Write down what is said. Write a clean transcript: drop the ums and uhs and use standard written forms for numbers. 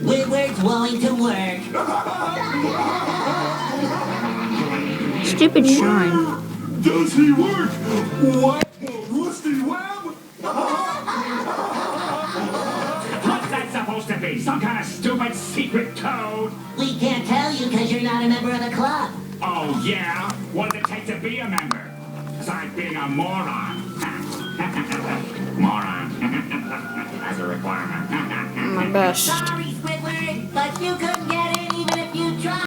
Woodward's going to work. Stupid Shine. Does he work? What? Rusty Web? What's that supposed to be? Some kind of stupid secret code? We can't tell you because you're not a member of the club. Oh, yeah? What does it take to be a member? Besides being a moron. Moron. That's a requirement. My best. Sorry, Squidward, but you couldn't